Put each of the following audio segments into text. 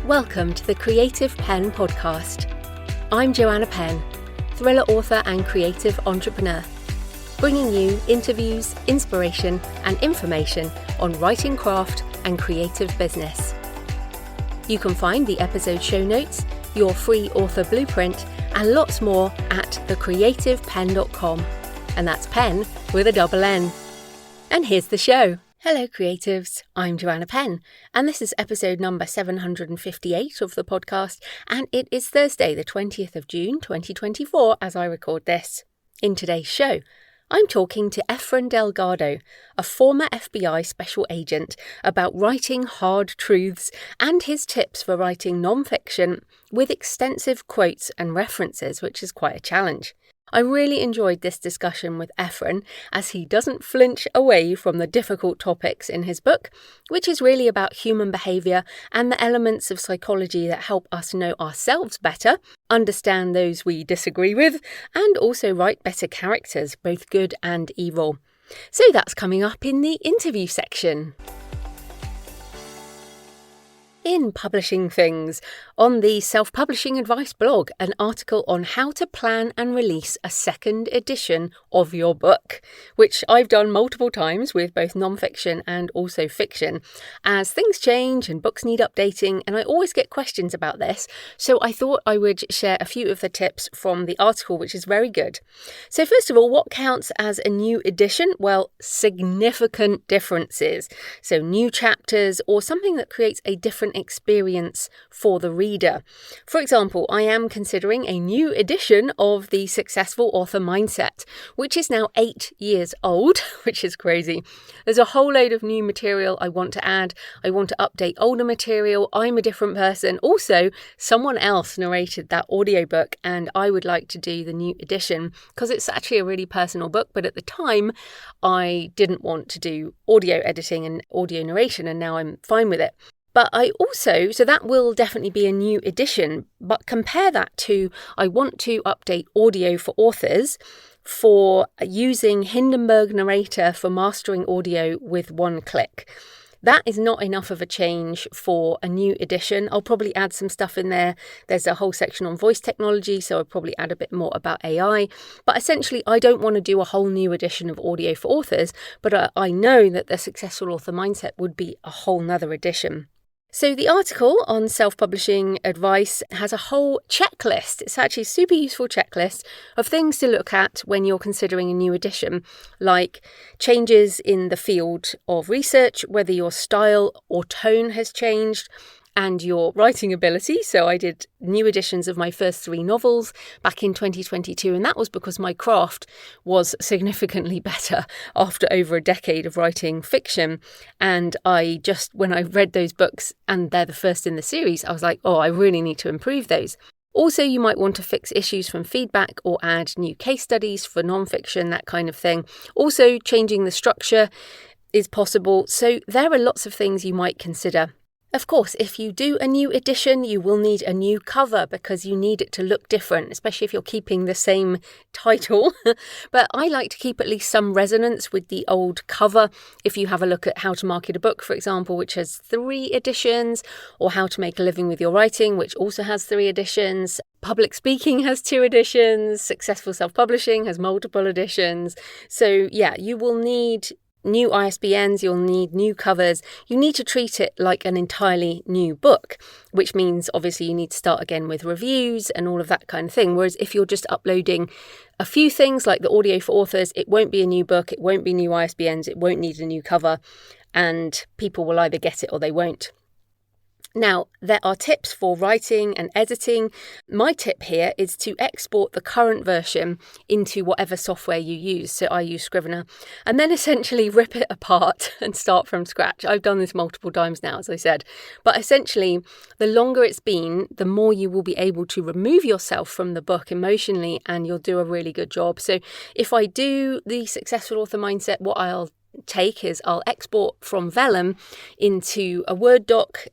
Welcome to the Creative Penn podcast. I'm Joanna Penn, thriller author and creative entrepreneur, bringing you interviews, inspiration and information on writing craft and creative business. You can find the episode show notes, your free author blueprint and lots more at thecreativepenn.com, and that's Penn with a double N. And here's the show. Hello creatives, I'm Joanna Penn, and this is episode number 758 of the podcast, and it is Thursday the 20th of June 2024 as I record this. In today's show, I'm talking to Efren Delgado, a former FBI special agent, about writing hard truths and his tips for writing nonfiction with extensive quotes and references, which is quite a challenge. I really enjoyed this discussion with Efren as he doesn't flinch away from the difficult topics in his book, which is really about human behaviour and the elements of psychology that help us know ourselves better, understand those we disagree with, and also write better characters, both good and evil. So that's coming up in the interview section. In publishing things, on the Self-Publishing Advice blog, an article on how to plan and release a second edition of your book, which I've done multiple times with both non-fiction and also fiction, as things change and books need updating, and I always get questions about this, so I thought I would share a few of the tips from the article, which is very good. So first of all, what counts as a new edition? Well, significant differences. So new chapters or something that creates a different experience for the reader. For example, I am considering a new edition of the Successful Author Mindset, which is now 8 years old, which is crazy. There's a whole load of new material I want to add. I want to update older material. I'm a different person. Also, someone else narrated that audiobook and I would like to do the new edition because it's actually a really personal book, but at the time I didn't want to do audio editing and audio narration, and now I'm fine with it. But so that will definitely be a new edition, but compare that to, I want to update audio for authors for using Hindenburg Narrator for mastering audio with one click. That is not enough of a change for a new edition. I'll probably add some stuff in there. There's a whole section on voice technology, so I'll probably add a bit more about AI. But essentially, I don't want to do a whole new edition of audio for authors, but I know that the Successful Author Mindset would be a whole nother edition. So the article on self-publishing advice has a whole checklist. It's actually a super useful checklist of things to look at when you're considering a new edition, like changes in the field of research, whether your style or tone has changed, and your writing ability. So I did new editions of my first 3 novels back in 2022, and that was because my craft was significantly better after over a decade of writing fiction. And when I read those books, and they're the first in the series, I was like, oh, I really need to improve those. Also, you might want to fix issues from feedback or add new case studies for non-fiction, that kind of thing. Also, changing the structure is possible. So there are lots of things you might consider. Of course, if you do a new edition, you will need a new cover because you need it to look different, especially if you're keeping the same title. But I like to keep at least some resonance with the old cover. If you have a look at How to Market a Book, for example, which has 3 editions, or How to Make a Living with Your Writing, which also has 3 editions. Public Speaking has 2 editions. Successful Self-Publishing has multiple editions. So yeah, you will need new ISBNs, you'll need new covers. You need to treat it like an entirely new book, which means obviously you need to start again with reviews and all of that kind of thing. Whereas if you're just uploading a few things like the audio for authors, it won't be a new book, it won't be new ISBNs, it won't need a new cover, and people will either get it or they won't. Now, there are tips for writing and editing. My tip here is to export the current version into whatever software you use. So I use Scrivener, and then essentially rip it apart and start from scratch. I've done this multiple times now, as I said. But essentially, the longer it's been, the more you will be able to remove yourself from the book emotionally, and you'll do a really good job. So if I do the Successful Author Mindset, what I'll export from Vellum into a Word doc,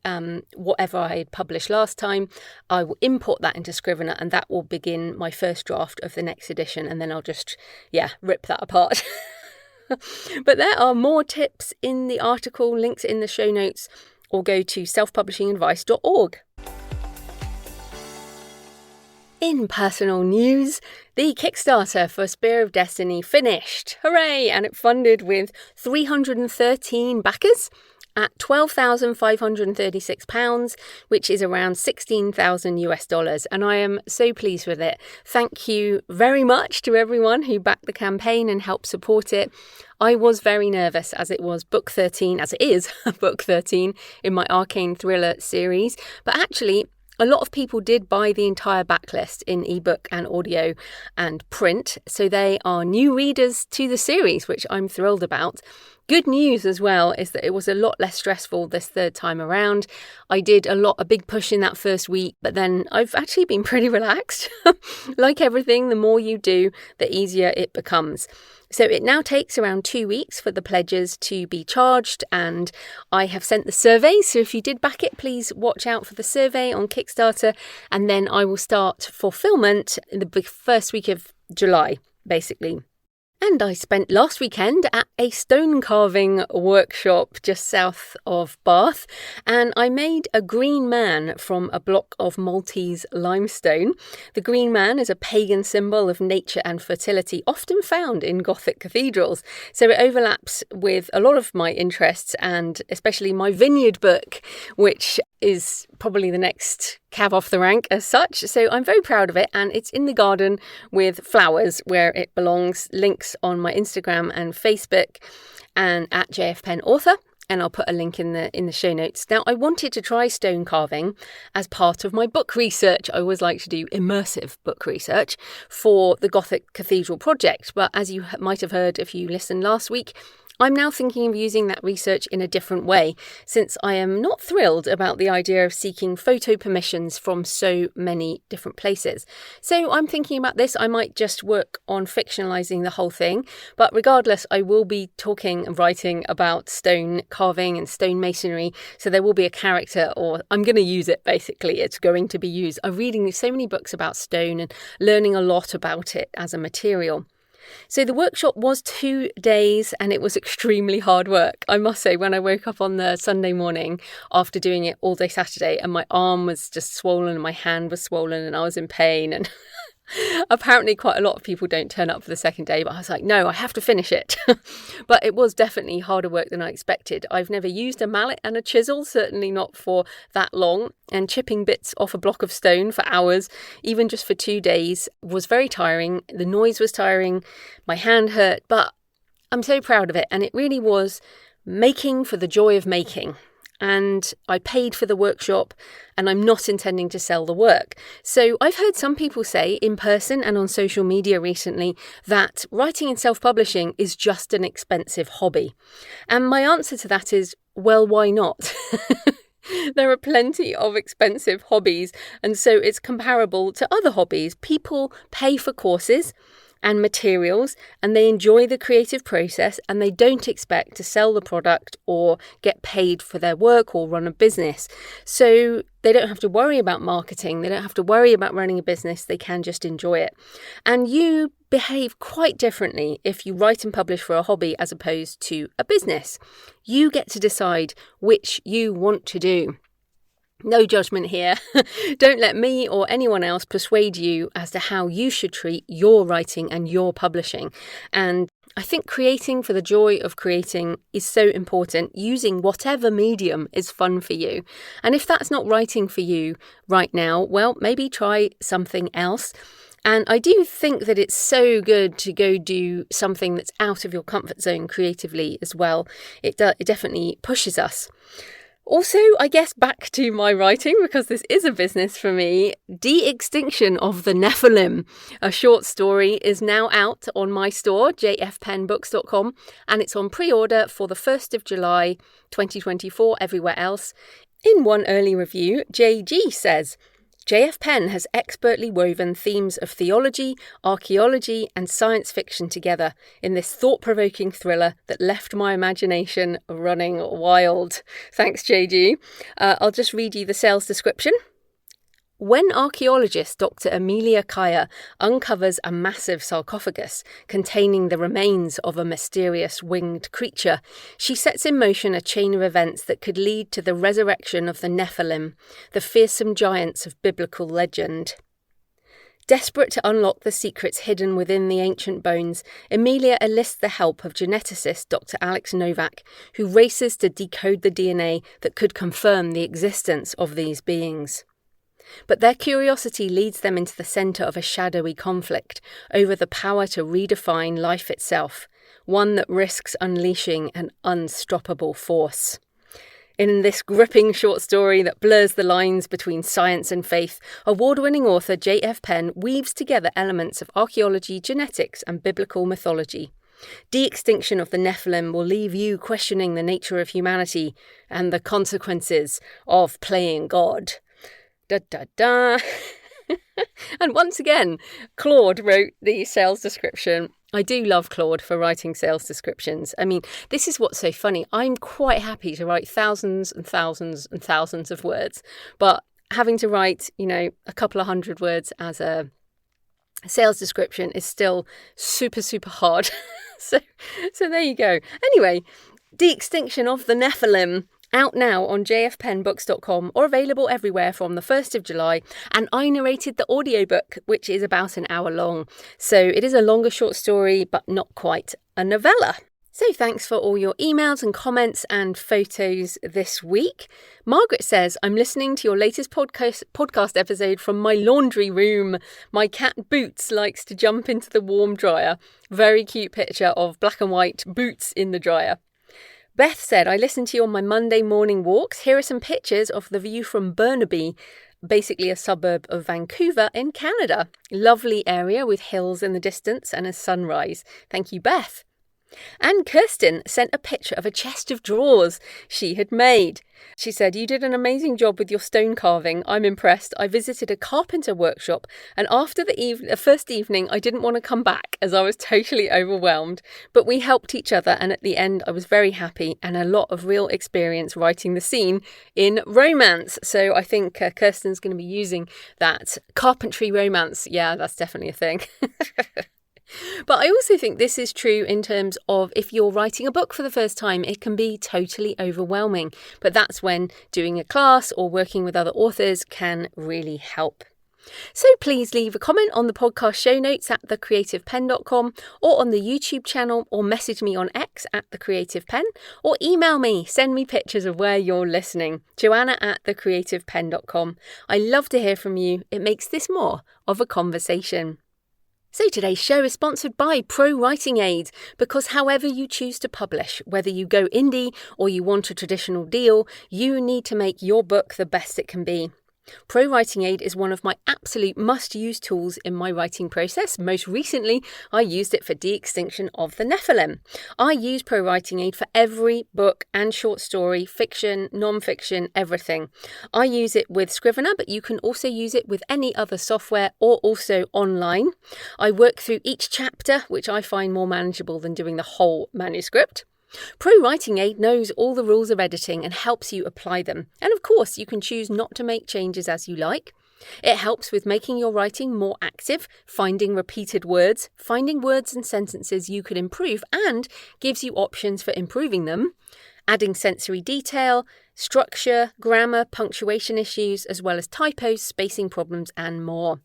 whatever I had published last time. I will import that into Scrivener, and that will begin my first draft of the next edition, and then I'll just rip that apart. But there are more tips in the article, links in the show notes, or go to selfpublishingadvice.org. In personal news, the Kickstarter for Spear of Destiny finished. Hooray! And it funded with 313 backers at £12,536, which is around 16,000 US dollars. And I am so pleased with it. Thank you very much to everyone who backed the campaign and helped support it. I was very nervous as it was book 13, as it is book 13 in my Arcane Thriller series. But actually, a lot of people did buy the entire backlist in ebook and audio and print, so they are new readers to the series, which I'm thrilled about. Good news as well is that it was a lot less stressful this third time around. I did a big push in that first week, but then I've actually been pretty relaxed. Like everything, the more you do, the easier it becomes. So it now takes around 2 weeks for the pledges to be charged, and I have sent the survey. So if you did back it, please watch out for the survey on Kickstarter, and then I will start fulfillment in the first week of July, basically. And I spent last weekend at a stone carving workshop just south of Bath, and I made a green man from a block of Maltese limestone. The green man is a pagan symbol of nature and fertility, often found in Gothic cathedrals. So it overlaps with a lot of my interests, and especially my vineyard book, which is probably the next cab off the rank as such. So I'm very proud of it, and it's in the garden with flowers where it belongs. Links on my Instagram and Facebook and at JF Penn Author, and I'll put a link in the show notes. Now, I wanted to try stone carving as part of my book research. I always like to do immersive book research for the Gothic Cathedral project, but as you might have heard if you listened last week, I'm now thinking of using that research in a different way, since I am not thrilled about the idea of seeking photo permissions from so many different places. So I'm thinking about this. I might just work on fictionalizing the whole thing, but regardless, I will be talking and writing about stone carving and stone masonry, so there will be a character, or I'm going to use it basically. It's going to be used. I'm reading so many books about stone and learning a lot about it as a material. So the workshop was 2 days, and it was extremely hard work. I must say, when I woke up on the Sunday morning after doing it all day Saturday, and my arm was just swollen and my hand was swollen and I was in pain, and apparently quite a lot of people don't turn up for the second day, but I was like, no, I have to finish it. But it was definitely harder work than I expected. I've never used a mallet and a chisel, certainly not for that long, and chipping bits off a block of stone for hours, even just for 2 days, was very tiring. The noise was tiring, my hand hurt, but I'm so proud of it, and it really was making for the joy of making. And I paid for the workshop, and I'm not intending to sell the work. So I've heard some people say in person and on social media recently that writing and self-publishing is just an expensive hobby. And my answer to that is, well, why not? There are plenty of expensive hobbies, and so it's comparable to other hobbies. People pay for courses and materials, and they enjoy the creative process, and they don't expect to sell the product or get paid for their work or run a business. So they don't have to worry about marketing. They don't have to worry about running a business. They can just enjoy it. And you behave quite differently if you write and publish for a hobby as opposed to a business. You get to decide which you want to do. No judgment here. Don't let me or anyone else persuade you as to how you should treat your writing and your publishing. And I think creating for the joy of creating is so important. Using whatever medium is fun for you. And if that's not writing for you right now, well, maybe try something else. And I do think that it's so good to go do something that's out of your comfort zone creatively as well. It definitely pushes us. Also, I guess back to my writing, because this is a business for me. De-Extinction of the Nephilim, a short story, is now out on my store, jfpennbooks.com, and it's on pre-order for the 1st of July 2024 everywhere else. In one early review, JG says, J.F. Penn has expertly woven themes of theology, archaeology and science fiction together in this thought-provoking thriller that left my imagination running wild. Thanks, JG. I'll just read you the sales description. When archaeologist Dr. Amelia Kaya uncovers a massive sarcophagus containing the remains of a mysterious winged creature, she sets in motion a chain of events that could lead to the resurrection of the Nephilim, the fearsome giants of biblical legend. Desperate to unlock the secrets hidden within the ancient bones, Emilia enlists the help of geneticist Dr. Alex Novak, who races to decode the DNA that could confirm the existence of these beings. But their curiosity leads them into the centre of a shadowy conflict over the power to redefine life itself, one that risks unleashing an unstoppable force. In this gripping short story that blurs the lines between science and faith, award-winning author J.F. Penn weaves together elements of archaeology, genetics, and biblical mythology. De-extinction of the Nephilim will leave you questioning the nature of humanity and the consequences of playing God. Da da da. And once again, Claude wrote the sales description. I do love Claude for writing sales descriptions. I mean, this is what's so funny. I'm quite happy to write thousands and thousands and thousands of words, but having to write, a couple of hundred words as a sales description is still super, super hard. So there you go. Anyway, De-Extinction of the Nephilim, out now on jfpennbooks.com or available everywhere from the 1st of July. And I narrated the audiobook, which is about an hour long. So it is a longer short story, but not quite a novella. So thanks for all your emails and comments and photos this week. Margaret says, I'm listening to your latest podcast episode from my laundry room. My cat Boots likes to jump into the warm dryer. Very cute picture of black and white Boots in the dryer. Beth said, I listen to you on my Monday morning walks. Here are some pictures of the view from Burnaby, basically a suburb of Vancouver in Canada. Lovely area with hills in the distance and a sunrise. Thank you, Beth. And Kirsten sent a picture of a chest of drawers she had made. She said, you did an amazing job with your stone carving. I'm impressed. I visited a carpenter workshop and after the first evening, I didn't want to come back as I was totally overwhelmed. But we helped each other and at the end, I was very happy and a lot of real experience writing the scene in romance. So I think Kirsten's going to be using that carpentry romance. Yeah, that's definitely a thing. But I also think this is true in terms of if you're writing a book for the first time, it can be totally overwhelming. But that's when doing a class or working with other authors can really help. So please leave a comment on the podcast show notes at thecreativepenn.com or on the YouTube channel or message me on X at thecreativepenn or email me, send me pictures of where you're listening, joanna@thecreativepenn.com. I love to hear from you. It makes this more of a conversation. So today's show is sponsored by Pro Writing Aid, because however you choose to publish, whether you go indie or you want a traditional deal, you need to make your book the best it can be. Pro Writing Aid is one of my absolute must-use tools in my writing process. Most recently, I used it for De-Extinction of the Nephilim. I use Pro Writing Aid for every book and short story, fiction, non-fiction, everything. I use it with Scrivener, but you can also use it with any other software or also online. I work through each chapter, which I find more manageable than doing the whole manuscript. Pro Writing Aid knows all the rules of editing and helps you apply them. And of course, you can choose not to make changes as you like. It helps with making your writing more active, finding repeated words, finding words and sentences you could improve, and gives you options for improving them, adding sensory detail, structure, grammar, punctuation issues, as well as typos, spacing problems, and more.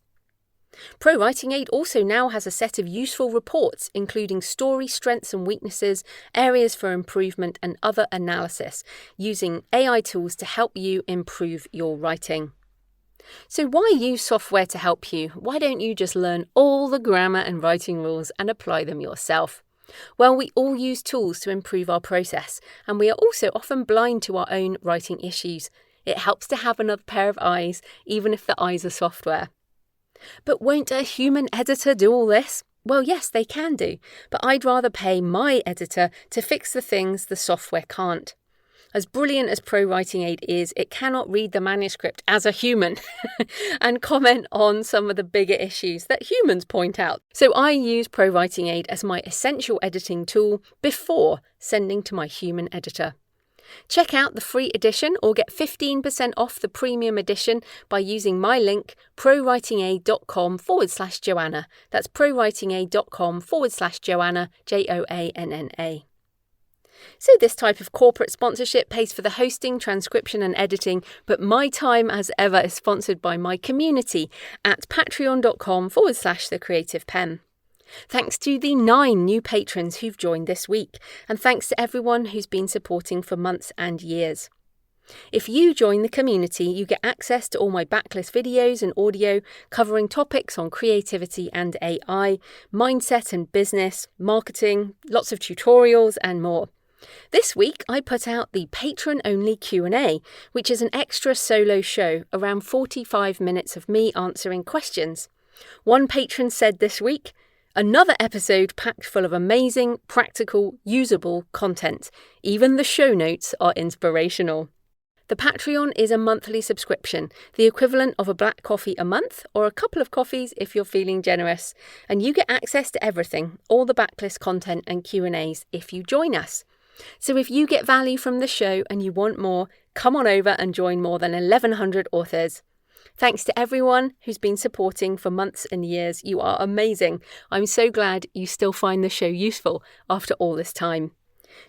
Pro Writing Aid also now has a set of useful reports, including story strengths and weaknesses, areas for improvement, and other analysis, using AI tools to help you improve your writing. So why use software to help you? Why don't you just learn all the grammar and writing rules and apply them yourself? Well, we all use tools to improve our process, and we are also often blind to our own writing issues. It helps to have another pair of eyes, even if the eyes are software. But won't a human editor do all this? Well, yes, they can do, but I'd rather pay my editor to fix the things the software can't. As brilliant as Pro Writing Aid is, it cannot read the manuscript as a human and comment on some of the bigger issues that humans point out. So I use Pro Writing Aid as my essential editing tool before sending to my human editor. Check out the free edition or get 15% off the premium edition by using my link prowritingaid.com/Joanna. That's prowritingaid.com/Joanna, Joanna. So this type of corporate sponsorship pays for the hosting, transcription and editing, but my time as ever is sponsored by my community at patreon.com/thecreativepenn. Thanks to the 9 new patrons who've joined this week, and thanks to everyone who's been supporting for months and years. If you join the community, you get access to all my backlist videos and audio covering topics on creativity and AI, mindset and business, marketing, lots of tutorials and more. This week, I put out the patron-only Q&A, which is an extra solo show, around 45 minutes of me answering questions. One patron said this week, "Another episode packed full of amazing, practical, usable content. Even the show notes are inspirational." The Patreon is a monthly subscription, the equivalent of a black coffee a month or a couple of coffees if you're feeling generous, and you get access to everything, all the backlist content and Q&As if you join us. So if you get value from the show and you want more, come on over and join more than 1,100 authors. Thanks to everyone who's been supporting for months and years. You are amazing. I'm so glad you still find the show useful after all this time.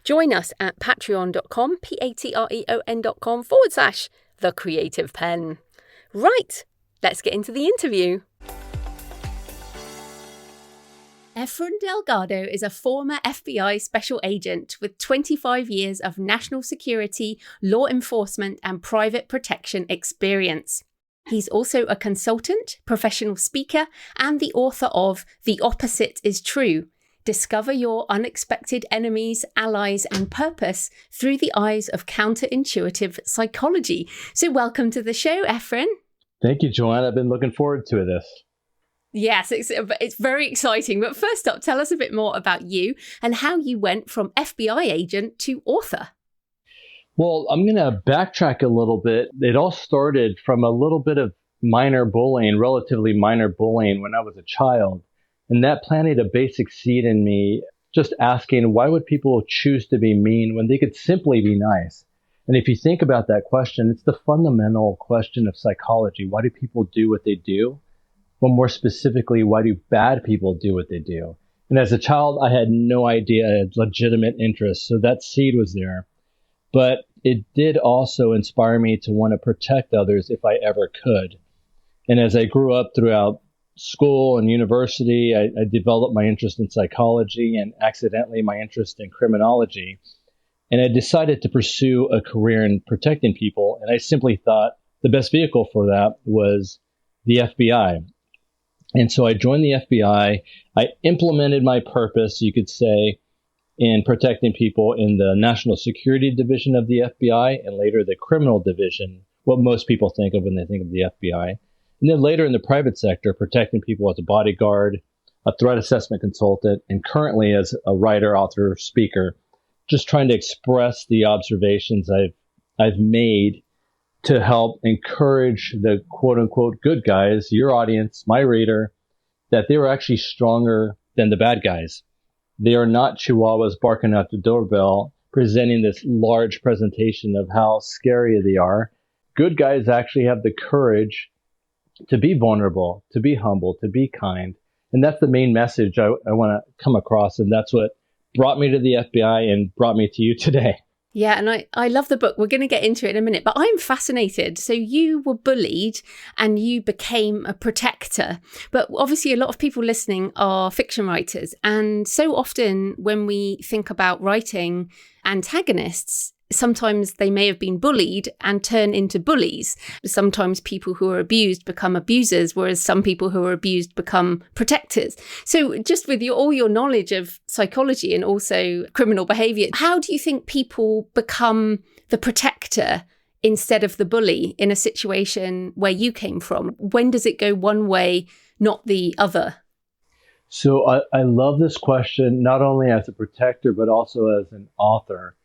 Join us at patreon.com, patreon.com/thecreativepenn. Right, let's get into the interview. Efren Delgado is a former FBI special agent with 25 years of national security, law enforcement, and private protection experience. He's also a consultant, professional speaker, and the author of The Opposite is True: Discover Your Unexpected Enemies, Allies, and Purpose Through the Eyes of Counterintuitive Psychology. So welcome to the show, Efren. Thank you, Joanne. I've been looking forward to this. Yes, it's very exciting. But first up, tell us a bit more about you and how you went from FBI agent to author. Well, I'm going to backtrack a little bit. It all started from a little bit of minor bullying, relatively minor bullying when I was a child. And that planted a basic seed in me, just asking, why would people choose to be mean when they could simply be nice? And if you think about that question, it's the fundamental question of psychology. Why do people do what they do? But more specifically, why do bad people do what they do? And as a child, I had no idea I had legitimate interest. So that seed was there. But it did also inspire me to want to protect others if I ever could. And as I grew up throughout school and university, I developed my interest in psychology and accidentally my interest in criminology. And I decided to pursue a career in protecting people. And I simply thought the best vehicle for that was the FBI. And so I joined the FBI. I implemented my purpose, you could say, in protecting people in the National Security Division of the FBI and later the Criminal Division, what most people think of when they think of the FBI. And then later in the private sector, protecting people as a bodyguard, a threat assessment consultant, and currently as a writer, author, speaker, just trying to express the observations I've made to help encourage the quote unquote good guys, your audience, my reader, that they were actually stronger than the bad guys. They are not chihuahuas barking at the doorbell, presenting this large presentation of how scary they are. Good guys actually have the courage to be vulnerable, to be humble, to be kind. And that's the main message I want to come across. And that's what brought me to the FBI and brought me to you today. Yeah, and I love the book. We're going to get into it in a minute, but I'm fascinated. So you were bullied and you became a protector. But obviously a lot of people listening are fiction writers. And so often when we think about writing antagonists, sometimes they may have been bullied and turn into bullies. Sometimes people who are abused become abusers, whereas some people who are abused become protectors. So just with all your knowledge of psychology and also criminal behavior, how do you think people become the protector instead of the bully in a situation where you came from? When does it go one way, not the other? So I love this question, not only as a protector, but also as an author.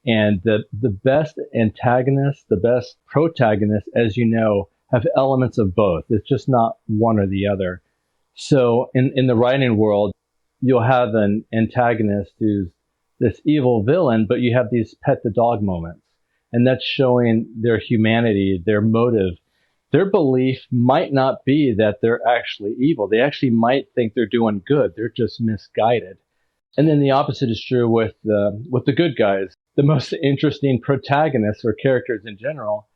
And the best antagonists, the best protagonists, as you know, have elements of both. It's just not one or the other. So in the writing world, you'll have an antagonist who's this evil villain, but you have these pet the dog moments. And that's showing their humanity, their motive. Their belief might not be that they're actually evil. They actually might think they're doing good. They're just misguided. And then the opposite is true with the good guys. The most interesting protagonists or characters in general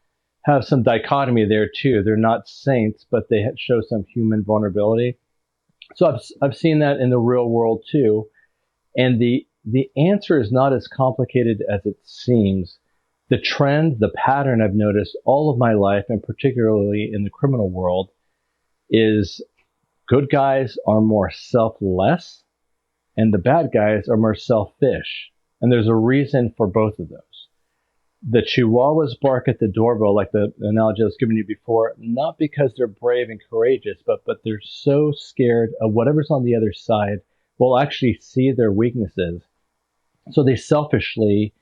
have some dichotomy there too. They're not saints, but they show some human vulnerability. So I've seen that in the real world too. And the answer is not as complicated as it seems. The trend, the pattern I've noticed all of my life, and particularly in the criminal world, is good guys are more selfless and the bad guys are more selfish. And there's a reason for both of those. The chihuahuas bark at the doorbell, like the analogy I was giving you before, not because they're brave and courageous, but they're so scared of whatever's on the other side will actually see their weaknesses. So they selfishly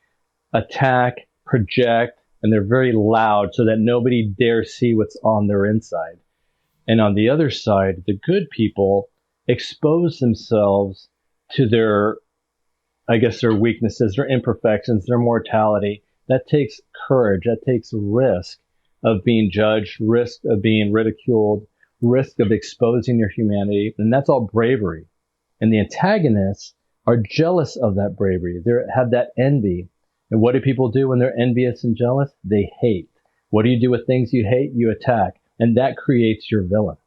attack, project, and they're very loud so that nobody dares see what's on their inside. And on the other side, the good people expose themselves to their weaknesses, their imperfections, their mortality. That takes courage. That takes risk of being judged, risk of being ridiculed, risk of exposing your humanity. And that's all bravery. And the antagonists are jealous of that bravery. They have that envy. And what do people do when they're envious and jealous? They hate. What do you do with things you hate? You attack. And that creates your villain.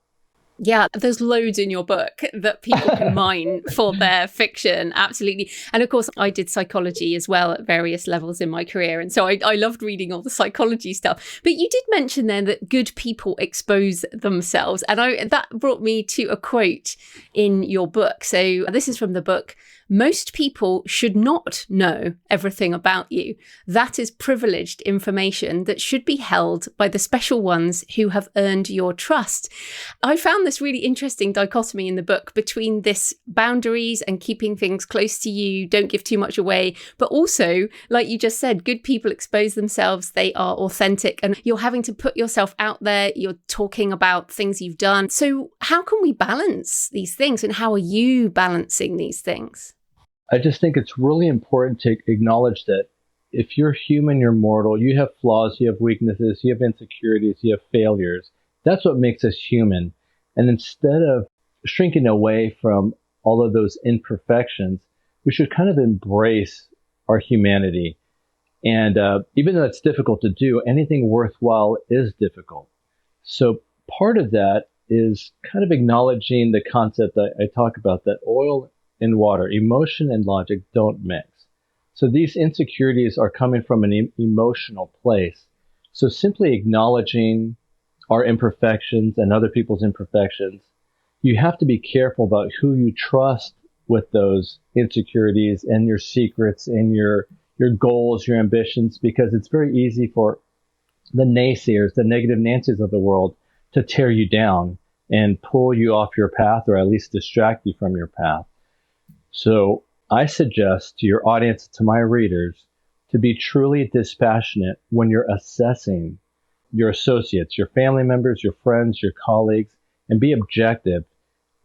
Yeah, there's loads in your book that people can mine for their fiction. Absolutely. And of course, I did psychology as well at various levels in my career. And so I loved reading all the psychology stuff. But you did mention then that good people expose themselves. And that brought me to a quote in your book. So this is from the book. Most people should not know everything about you. That is privileged information that should be held by the special ones who have earned your trust. I found this really interesting dichotomy in the book between this boundaries and keeping things close to you, don't give too much away, but also, like you just said, good people expose themselves, they are authentic, and you're having to put yourself out there, you're talking about things you've done. So how can we balance these things, and how are you balancing these things? I just think it's really important to acknowledge that if you're human, you're mortal, you have flaws, you have weaknesses, you have insecurities, you have failures. That's what makes us human. And instead of shrinking away from all of those imperfections, we should kind of embrace our humanity. And even though it's difficult to do, anything worthwhile is difficult. So part of that is kind of acknowledging the concept that I talk about, that oil and water, emotion and logic don't mix. So these insecurities are coming from an emotional place. So simply acknowledging our imperfections and other people's imperfections, you have to be careful about who you trust with those insecurities and your secrets and your goals, your ambitions, because it's very easy for the naysayers, the negative Nancy's of the world, to tear you down and pull you off your path, or at least distract you from your path. So I suggest to your audience, to my readers, to be truly dispassionate when you're assessing your associates, your family members, your friends, your colleagues, and be objective.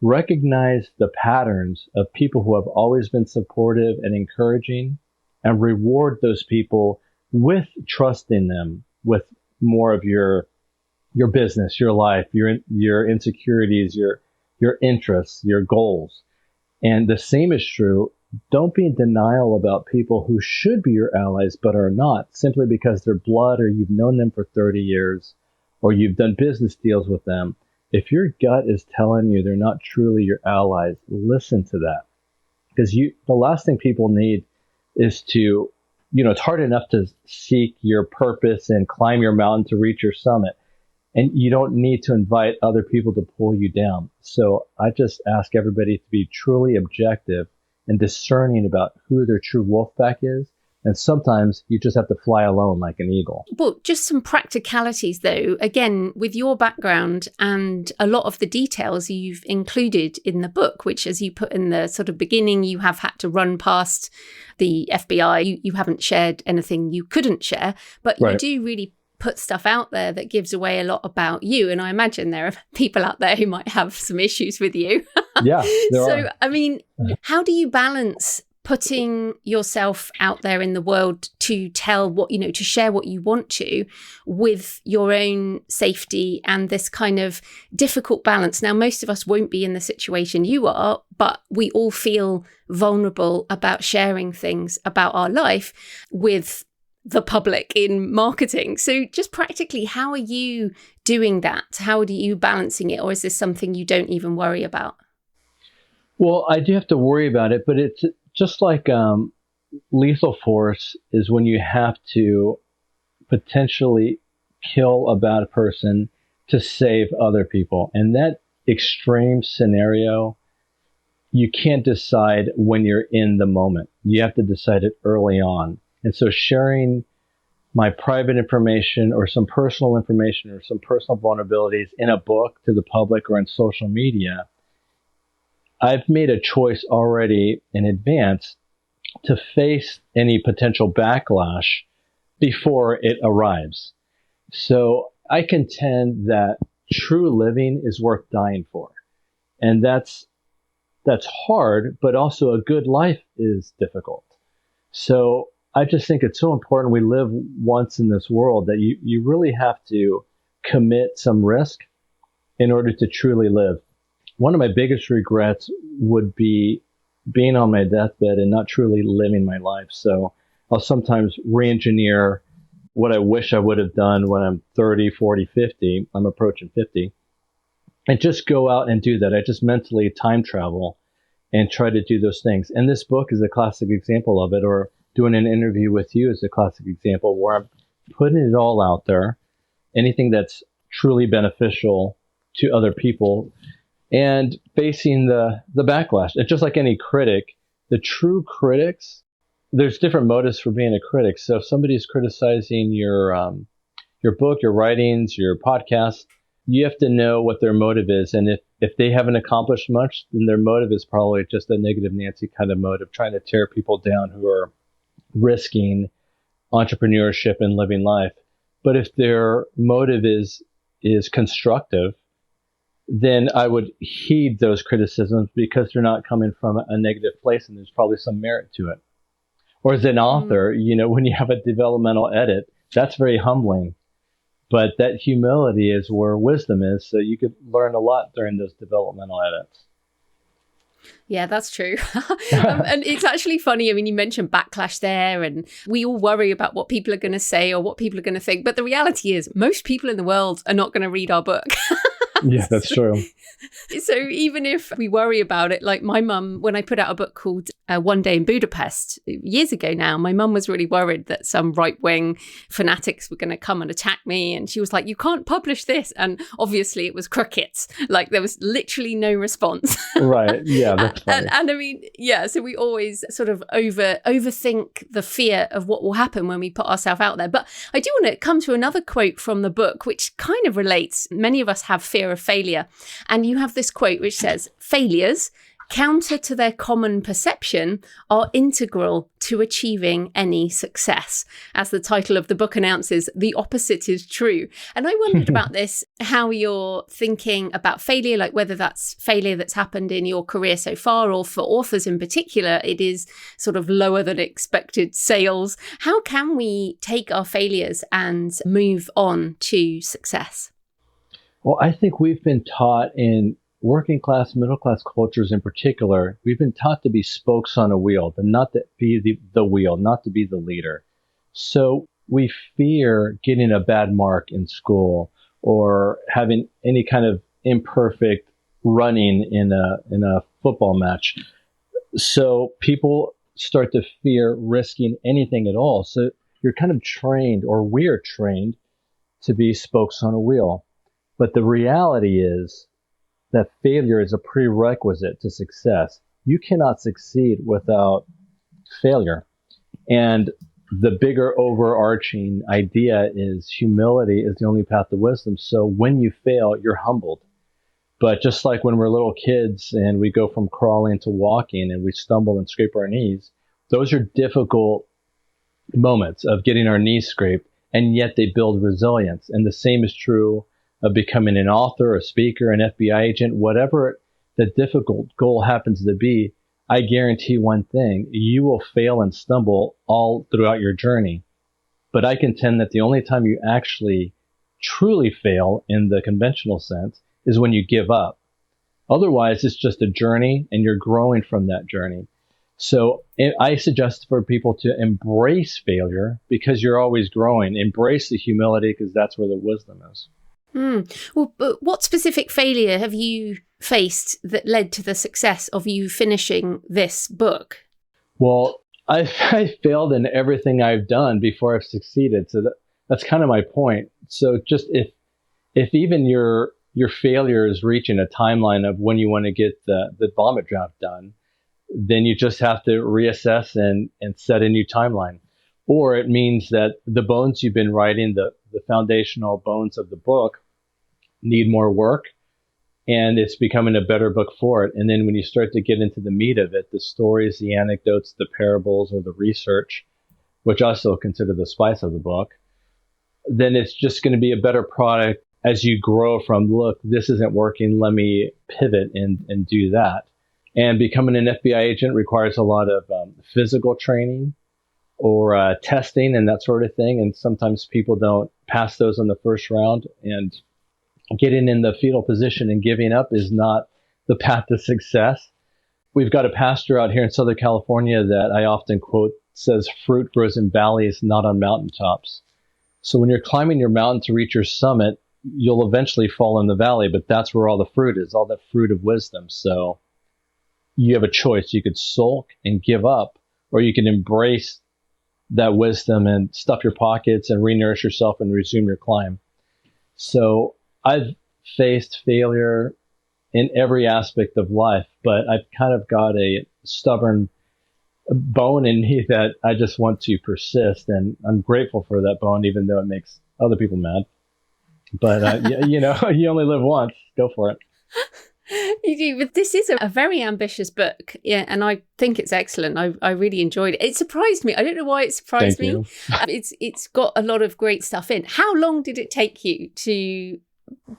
Recognize the patterns of people who have always been supportive and encouraging, and reward those people with trusting them with more of your business, your life, your insecurities, your interests, your goals. And the same is true. Don't be in denial about people who should be your allies but are not, simply because they're blood, or you've known them for 30 years, or you've done business deals with them. If your gut is telling you they're not truly your allies, listen to that. Because the last thing people need is to, it's hard enough to seek your purpose and climb your mountain to reach your summit. And you don't need to invite other people to pull you down. So I just ask everybody to be truly objective and discerning about who their true wolf pack is. And sometimes you just have to fly alone like an eagle. Well, just some practicalities, though, again, with your background and a lot of the details you've included in the book, which, as you put in the sort of beginning, you have had to run past the FBI. You haven't shared anything you couldn't share, but you do really put stuff out there that gives away a lot about you. And I imagine there are people out there who might have some issues with you. Yeah, there so, are. I mean, how do you balance putting yourself out there in the world to tell what, to share what you want to, with your own safety and this kind of difficult balance. Now, most of us won't be in the situation you are, but we all feel vulnerable about sharing things about our life with the public in marketing. So just practically, how are you doing that? How are you balancing it? Or is this something you don't even worry about? Well, I do have to worry about it, but it's just like lethal force is when you have to potentially kill a bad person to save other people. And that extreme scenario, you can't decide when you're in the moment. You have to decide it early on. And so sharing my private information or some personal information or some personal vulnerabilities in a book to the public or in social media, I've made a choice already in advance to face any potential backlash before it arrives. So I contend that true living is worth dying for. And that's hard, but also a good life is difficult. So I just think it's so important we live once in this world that you really have to commit some risk in order to truly live. One of my biggest regrets would be being on my deathbed and not truly living my life. So I'll sometimes re-engineer what I wish I would have done when I'm 30, 40, 50. I'm approaching 50. And just go out and do that. I just mentally time travel and try to do those things. And this book is a classic example of it, or doing an interview with you is a classic example where I'm putting it all out there, anything that's truly beneficial to other people, and facing the backlash. It's just like any critic, the true critics, there's different motives for being a critic. So if somebody's criticizing your book, your writings, your podcast, you have to know what their motive is. And if they haven't accomplished much, then their motive is probably just a negative Nancy kind of motive, trying to tear people down who are risking entrepreneurship and living life. But if their motive is constructive, then I would heed those criticisms because they're not coming from a negative place and there's probably some merit to it. Or as an author, when you have a developmental edit, that's very humbling. But that humility is where wisdom is. So you could learn a lot during those developmental edits. Yeah, that's true. And it's actually funny. I mean, you mentioned backlash there, and we all worry about what people are going to say or what people are going to think. But the reality is most people in the world are not going to read our book. Yeah, that's true. So even if we worry about it, like my mum, when I put out a book called One Day in Budapest years ago now, my mum was really worried that some right-wing fanatics were going to come and attack me. And she was like, you can't publish this. And obviously it was crickets. Like there was literally no response. Right. Yeah, that's funny. And I mean, yeah, so we always sort of overthink the fear of what will happen when we put ourselves out there. But I do want to come to another quote from the book, which kind of relates. Many of us have fear of failure. And you have this quote which says, failures, counter to their common perception, are integral to achieving any success. As the title of the book announces, the opposite is true. And I wondered about this, how you're thinking about failure, like whether that's failure that's happened in your career so far, or for authors in particular, it is sort of lower than expected sales. How can we take our failures and move on to success? Well, I think we've been taught in working class, middle class cultures in particular, we've been taught to be spokes on a wheel, to not to be the wheel, not to be the leader. So we fear getting a bad mark in school or having any kind of imperfect running in a football match. So people start to fear risking anything at all. So you're kind of trained, or we're trained, to be spokes on a wheel. But the reality is that failure is a prerequisite to success. You cannot succeed without failure. And the bigger overarching idea is humility is the only path to wisdom. So when you fail, you're humbled. But just like when we're little kids and we go from crawling to walking and we stumble and scrape our knees, those are difficult moments of getting our knees scraped, and yet they build resilience. And the same is true of becoming an author, a speaker, an FBI agent, whatever the difficult goal happens to be. I guarantee one thing, you will fail and stumble all throughout your journey. But I contend that the only time you actually truly fail in the conventional sense is when you give up. Otherwise, it's just a journey and you're growing from that journey. So I suggest for people to embrace failure because you're always growing. Embrace the humility because that's where the wisdom is. Well, but what specific failure have you faced that led to the success of you finishing this book? Well, I failed in everything I've done before I've succeeded. So that's kind of my point. So just if even your failure is reaching a timeline of when you want to get the vomit draft done, then you just have to reassess and set a new timeline. Or it means that the bones you've been writing, the foundational bones of the book, need more work, and it's becoming a better book for it. And then when you start to get into the meat of it, the stories, the anecdotes, the parables, or the research, which I still consider the spice of the book, then it's just going to be a better product as you grow from, look, this isn't working, let me pivot and do that. And becoming an FBI agent requires a lot of physical training or testing and that sort of thing. And sometimes people don't pass those on the first round. And getting in the fetal position and giving up is not the path to success. We've got a pastor out here in Southern California that I often quote, says, fruit grows in valleys, not on mountaintops. So when you're climbing your mountain to reach your summit, you'll eventually fall in the valley, but that's where all the fruit is, all the fruit of wisdom. So you have a choice. You could sulk and give up, or you can embrace that wisdom and stuff your pockets and re-nourish yourself and resume your climb. So I've faced failure in every aspect of life, but I've kind of got a stubborn bone in me that I just want to persist. And I'm grateful for that bone, even though it makes other people mad. But, you only live once. Go for it. You do, but this is a very ambitious book, yeah, and I think it's excellent. I really enjoyed it. It surprised me. I don't know why it surprised me. It's got a lot of great stuff in. How long did it take you to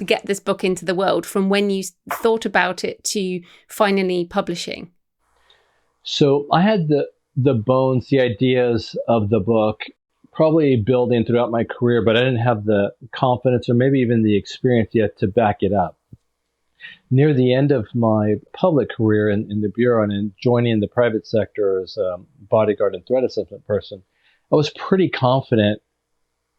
get this book into the world from when you thought about it to finally publishing? So I had the bones, the ideas of the book probably building throughout my career, but I didn't have the confidence or maybe even the experience yet to back it up. Near the end of my public career in the Bureau and in joining the private sector as a bodyguard and threat assessment person, I was pretty confident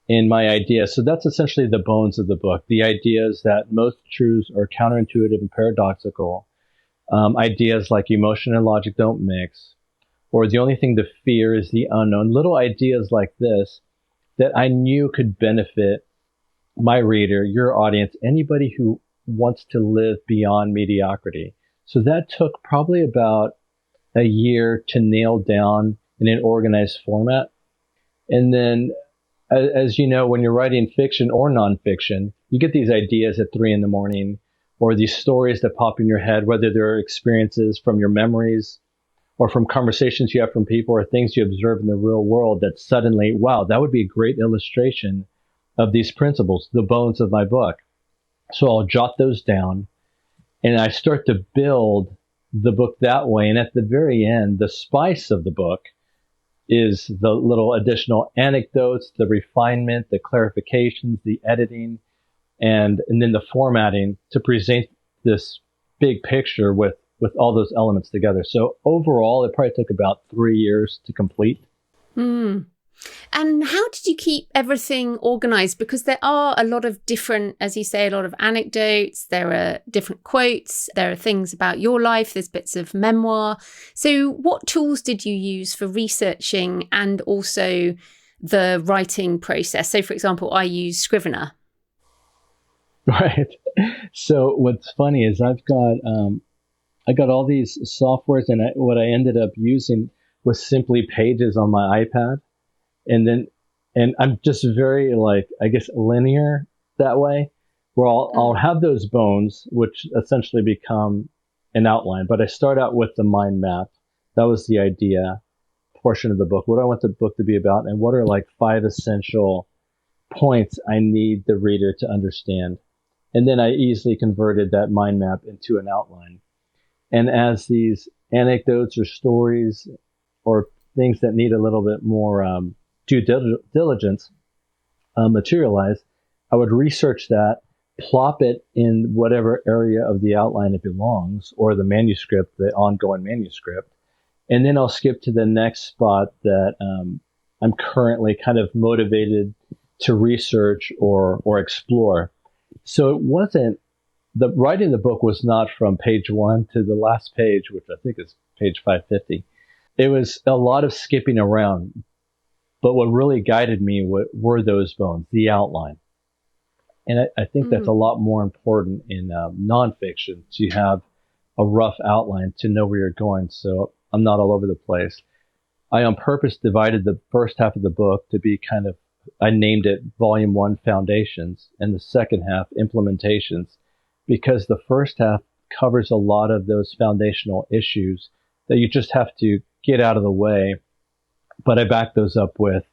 in my ideas. So that's essentially the bones of the book. The ideas that most truths are counterintuitive and paradoxical. Ideas like emotion and logic don't mix, or the only thing to fear is the unknown. Little ideas like this that I knew could benefit my reader, your audience, anybody who wants to live beyond mediocrity. So that took probably about a year to nail down in an organized format. And then, as you know, when you're writing fiction or nonfiction, you get these ideas at 3 a.m, or these stories that pop in your head, whether they're experiences from your memories or from conversations you have from people or things you observe in the real world that suddenly, wow, that would be a great illustration of these principles, the bones of my book. So I'll jot those down and I start to build the book that way. And at the very end, the spice of the book is the little additional anecdotes, the refinement, the clarifications, the editing, and then the formatting to present this big picture with all those elements together. So overall, it probably took about 3 years to complete. And how did you keep everything organized? Because there are a lot of different, as you say, a lot of anecdotes, there are different quotes, there are things about your life, there's bits of memoir. So what tools did you use for researching and also the writing process? So, for example, I use Scrivener. Right. So what's funny is I got all these softwares, and what I ended up using was simply Pages on my iPad. And I'm just very, I guess, linear that way, where I'll have those bones, which essentially become an outline. But I start out with the mind map. That was the idea portion of the book. What do I want the book to be about? And what are 5 essential points I need the reader to understand? And then I easily converted that mind map into an outline. And as these anecdotes or stories or things that need a little bit more due diligence materialize, I would research that, plop it in whatever area of the outline it belongs, or the manuscript, the ongoing manuscript, and then I'll skip to the next spot that I'm currently kind of motivated to research or explore. So it wasn't, the writing the book was not from page 1 to the last page, which I think is page 550. It was a lot of skipping around. But what really guided me were those bones, the outline. And I think that's a lot more important in nonfiction, to have a rough outline to know where you're going. So I'm not all over the place. I on purpose divided the first half of the book to be kind of, I named it Volume 1 Foundations, and the second half Implementations, because the first half covers a lot of those foundational issues that you just have to get out of the way. But I back those up with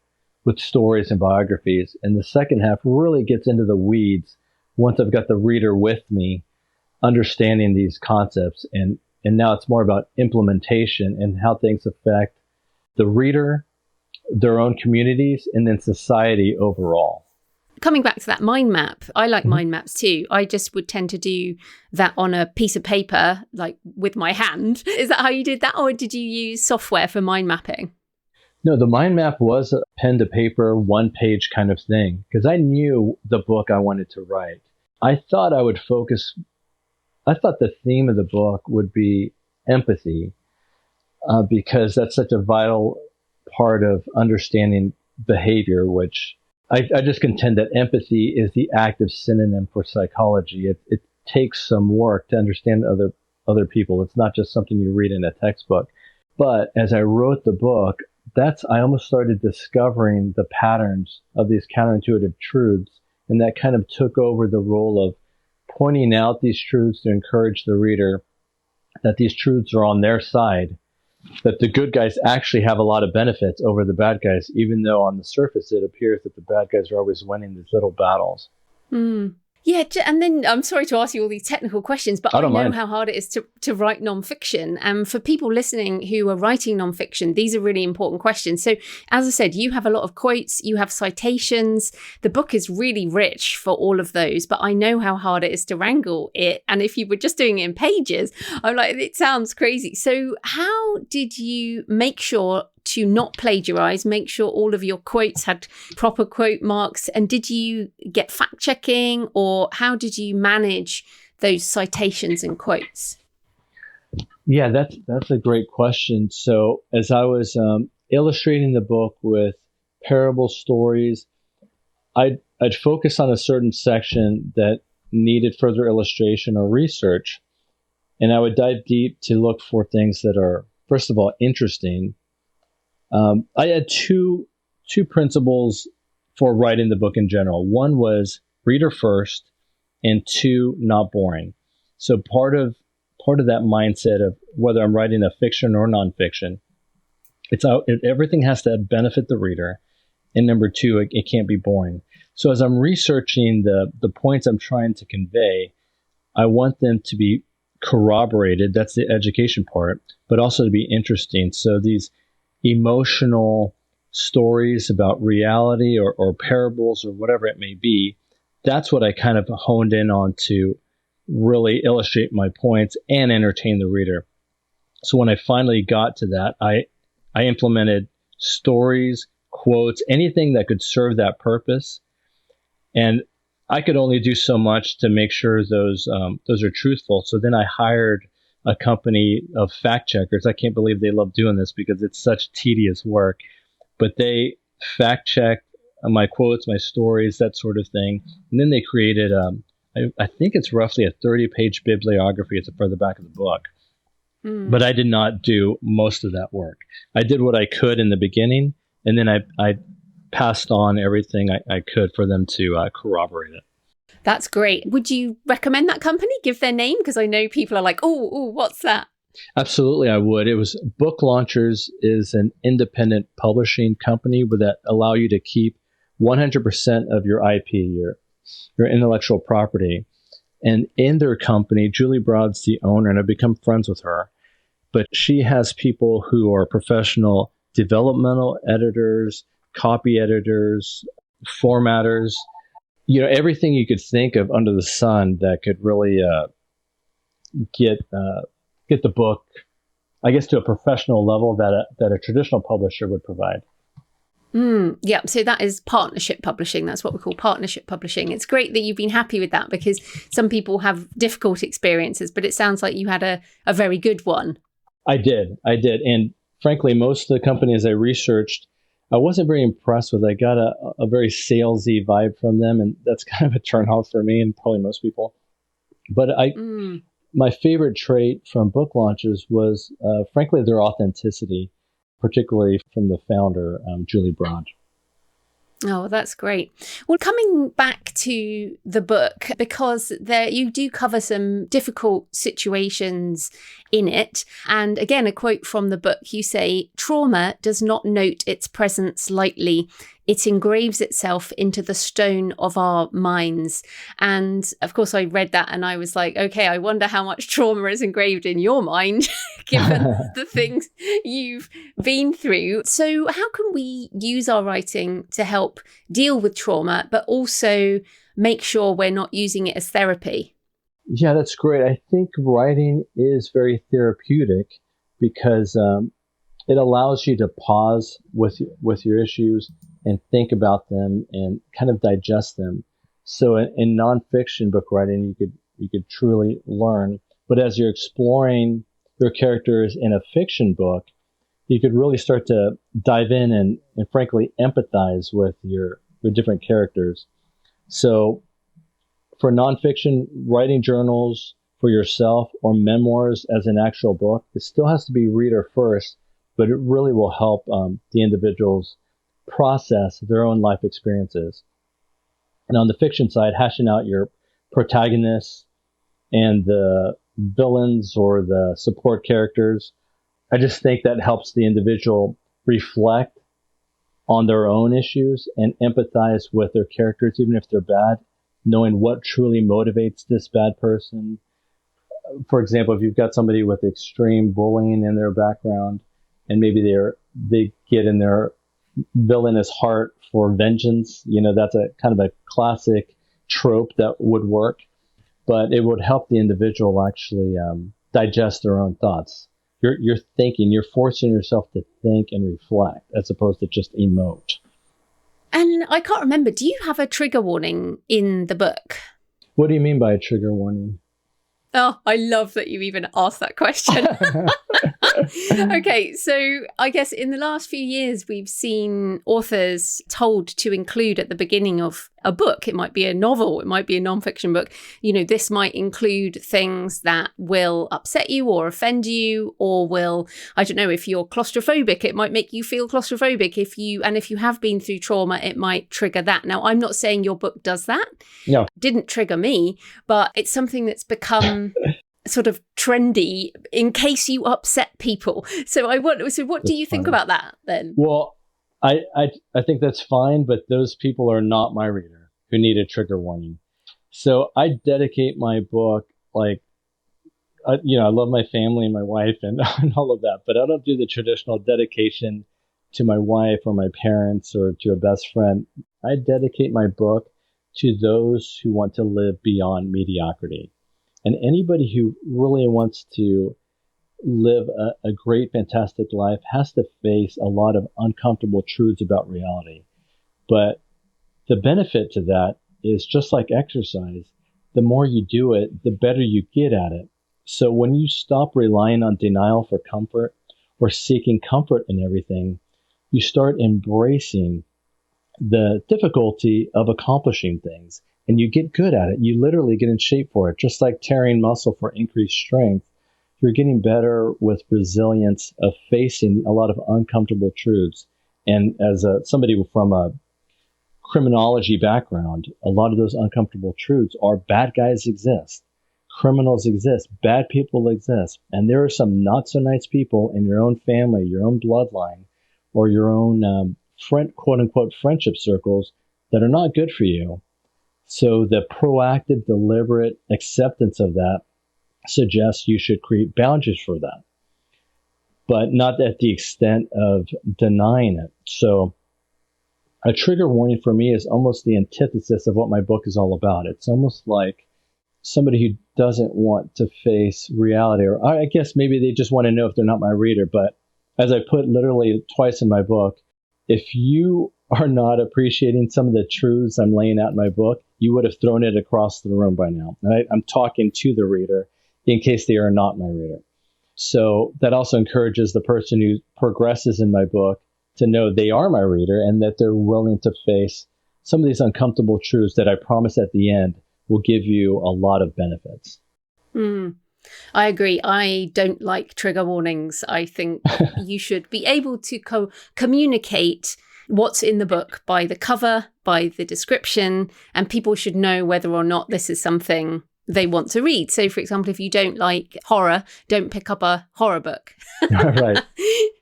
stories and biographies. And the second half really gets into the weeds once I've got the reader with me, understanding these concepts. And now it's more about implementation and how things affect the reader, their own communities, and then society overall. Coming back to that mind map, I like mind maps too. I just would tend to do that on a piece of paper, like with my hand. Is that how you did that? Or did you use software for mind mapping? No, the mind map was a pen to paper, one page kind of thing, because I knew the book I wanted to write. I thought the theme of the book would be empathy, because that's such a vital part of understanding behavior, which I just contend that empathy is the active synonym for psychology. It takes some work to understand other people. It's not just something you read in a textbook. But as I wrote the book, I almost started discovering the patterns of these counterintuitive truths, and that kind of took over the role of pointing out these truths to encourage the reader that these truths are on their side, that the good guys actually have a lot of benefits over the bad guys, even though on the surface it appears that the bad guys are always winning these little battles. Yeah, and then I'm sorry to ask you all these technical questions, but I know mind. how hard it is to write nonfiction. And for people listening who are writing nonfiction, these are really important questions. So as I said, you have a lot of quotes, you have citations. The book is really rich for all of those, but I know how hard it is to wrangle it. And if you were just doing it in pages, I'm like, it sounds crazy. So how did you make sure to not plagiarize, make sure all of your quotes had proper quote marks? And did you get fact checking, or how did you manage those citations and quotes? Yeah, that's a great question. So as I was illustrating the book with parable stories, I'd focus on a certain section that needed further illustration or research. And I would dive deep to look for things that are, first of all, interesting. I had two principles for writing the book in general. One was reader first, and two, not boring. So part of that mindset of whether I'm writing a fiction or nonfiction, everything has to benefit the reader, and number two, it can't be boring. So as I'm researching the points I'm trying to convey, I want them to be corroborated. That's the education part, but also to be interesting. So these emotional stories about reality or parables or whatever it may be, that's what I kind of honed in on to really illustrate my points and entertain the reader. So when I finally got to that, I implemented stories, quotes, anything that could serve that purpose. And I could only do so much to make sure those are truthful. So then I hired a company of fact checkers. I can't believe they love doing this because it's such tedious work, but they fact checked my quotes, my stories, that sort of thing. And then they created, I think it's roughly a 30-page bibliography at the further back of the book. But I did not do most of that work. I did what I could in the beginning, and then I passed on everything I could for them to corroborate it. That's great. Would you recommend that company? Give their name? Because I know people are like, oh, what's that? Absolutely, I would. It was Book Launchers is an independent publishing company that allow you to keep 100% of your IP, your intellectual property. And in their company, Julie Broad's the owner, and I've become friends with her. but she has people who are professional developmental editors, copy editors, formatters, everything you could think of under the sun that could really get the book, I guess, to a professional level that a traditional publisher would provide. Yeah, so that is partnership publishing. That's what we call partnership publishing. It's great that you've been happy with that, because some people have difficult experiences, but it sounds like you had a very good one. I did. And frankly, most of the companies I researched, I wasn't very impressed with. I got a very salesy vibe from them, and that's kind of a turnoff for me and probably most people. But my favorite trait from book launches was, frankly, their authenticity, particularly from the founder, Julie Broad. Oh, that's great. Well, coming back to the book, because you do cover some difficult situations in it. And again, a quote from the book, you say, "Trauma does not note its presence lightly. It engraves itself into the stone of our minds." And of course, I read that and I was like, okay, I wonder how much trauma is engraved in your mind, given the things you've been through. So how can we use our writing to help deal with trauma, but also make sure we're not using it as therapy? Yeah, that's great. I think writing is very therapeutic because it allows you to pause with your issues and think about them and kind of digest them. So in nonfiction book writing, you could truly learn. But as you're exploring your characters in a fiction book, you could really start to dive in and frankly empathize with your different characters. So for nonfiction, writing journals for yourself or memoirs as an actual book, it still has to be reader first, but it really will help the individuals process their own life experiences. And on the fiction side, hashing out your protagonists and the villains or the support characters, I just think that helps the individual reflect on their own issues and empathize with their characters, even if they're bad, knowing what truly motivates this bad person. For example, if you've got somebody with extreme bullying in their background and maybe they get in their villainous heart for vengeance, that's a kind of a classic trope that would work, but it would help the individual actually digest their own thoughts. You're thinking, you're forcing yourself to think and reflect as opposed to just emote. And I can't remember, do you have a trigger warning in the book? What do you mean by a trigger warning? Oh, I love that you even asked that question. Okay, so I guess in the last few years, we've seen authors told to include at the beginning of a book, it might be a novel, it might be a nonfiction book, this might include things that will upset you or offend you, or will, I don't know, if you're claustrophobic, it might make you feel claustrophobic. If you have been through trauma, it might trigger that. Now, I'm not saying your book does that. No. It didn't trigger me, but it's something that's become sort of trendy in case you upset people. So what do you think about that then? Well, I think that's fine, but those people are not my reader who need a trigger warning. So I dedicate my book, I love my family and my wife and all of that, but I don't do the traditional dedication to my wife or my parents or to a best friend. I dedicate my book to those who want to live beyond mediocrity. And anybody who really wants to live a great, fantastic life has to face a lot of uncomfortable truths about reality. But the benefit to that is just like exercise. The more you do it, the better you get at it. So when you stop relying on denial for comfort or seeking comfort in everything, you start embracing the difficulty of accomplishing things. And you get good at it. You literally get in shape for it. Just like tearing muscle for increased strength, you're getting better with resilience of facing a lot of uncomfortable truths. And as somebody from a criminology background, a lot of those uncomfortable truths are bad guys exist, criminals exist, bad people exist. And there are some not so nice people in your own family, your own bloodline, or your own quote unquote friendship circles that are not good for you. So the proactive, deliberate acceptance of that suggests you should create boundaries for that. but not at the extent of denying it. So a trigger warning for me is almost the antithesis of what my book is all about. It's almost like somebody who doesn't want to face reality, or I guess maybe they just want to know if they're not my reader. But as I put literally twice in my book, if you are not appreciating some of the truths I'm laying out in my book, you would have thrown it across the room by now. And I'm talking to the reader in case they are not my reader. So that also encourages the person who progresses in my book to know they are my reader and that they're willing to face some of these uncomfortable truths that I promise at the end will give you a lot of benefits. I agree. I don't like trigger warnings. I think you should be able to communicate what's in the book by the cover, by the description, and people should know whether or not this is something they want to read. So, for example, if you don't like horror, don't pick up a horror book. Right.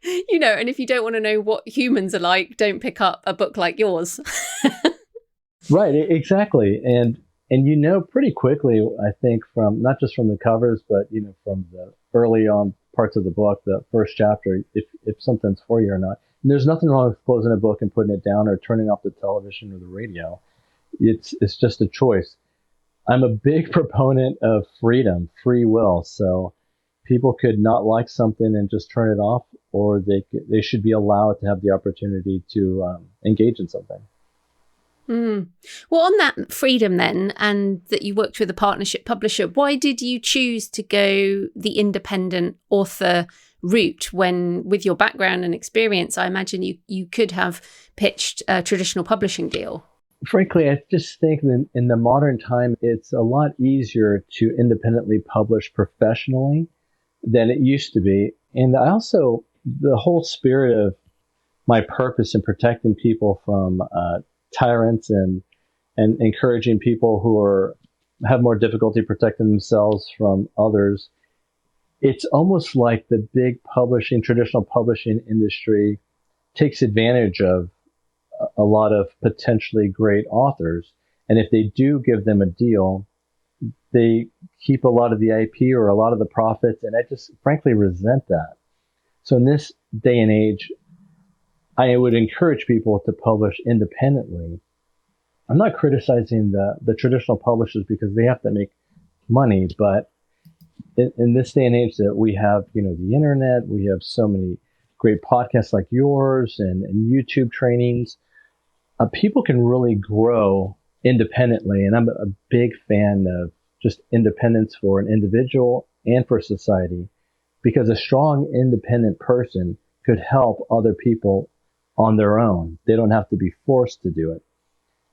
And if you don't want to know what humans are like, don't pick up a book like yours. Right, exactly. And pretty quickly, I think, from not just from the covers, but, from the early on parts of the book, the first chapter, if something's for you or not. And there's nothing wrong with closing a book and putting it down or turning off the television or the radio. It's just a choice. I'm a big proponent of freedom, free will. So people could not like something and just turn it off, or they should be allowed to have the opportunity to engage in something. Well, on that freedom then, and that you worked with a partnership publisher, why did you choose to go the independent author route when, with your background and experience, I imagine you could have pitched a traditional publishing deal? Frankly, I just think that in the modern time, it's a lot easier to independently publish professionally than it used to be. And I also, the whole spirit of my purpose in protecting people from tyrants and encouraging people who have more difficulty protecting themselves from others. It's almost like the big traditional publishing industry takes advantage of a lot of potentially great authors. And if they do give them a deal, they keep a lot of the IP or a lot of the profits. And I just frankly resent that. So in this day and age, I would encourage people to publish independently. I'm not criticizing the traditional publishers because they have to make money, but in this day and age that we have, the internet, we have so many great podcasts like yours and YouTube trainings. People can really grow independently, and I'm a big fan of just independence for an individual and for society, because a strong, independent person could help other people on their own. They don't have to be forced to do it.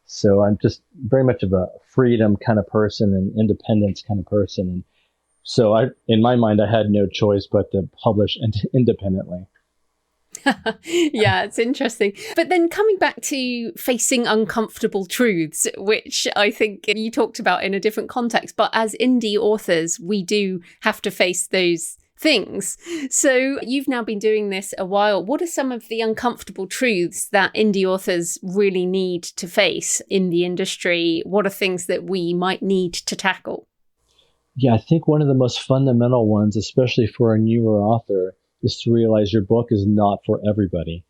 So I'm just very much of a freedom kind of person and independence kind of person. And so in my mind, I had no choice but to publish independently. Yeah, it's interesting. But then coming back to facing uncomfortable truths, which I think you talked about in a different context, but as indie authors, we do have to face those things. So you've now been doing this a while. What are some of the uncomfortable truths that indie authors really need to face in the industry? What are things that we might need to tackle? Yeah, I think one of the most fundamental ones, especially for a newer author, is to realize your book is not for everybody.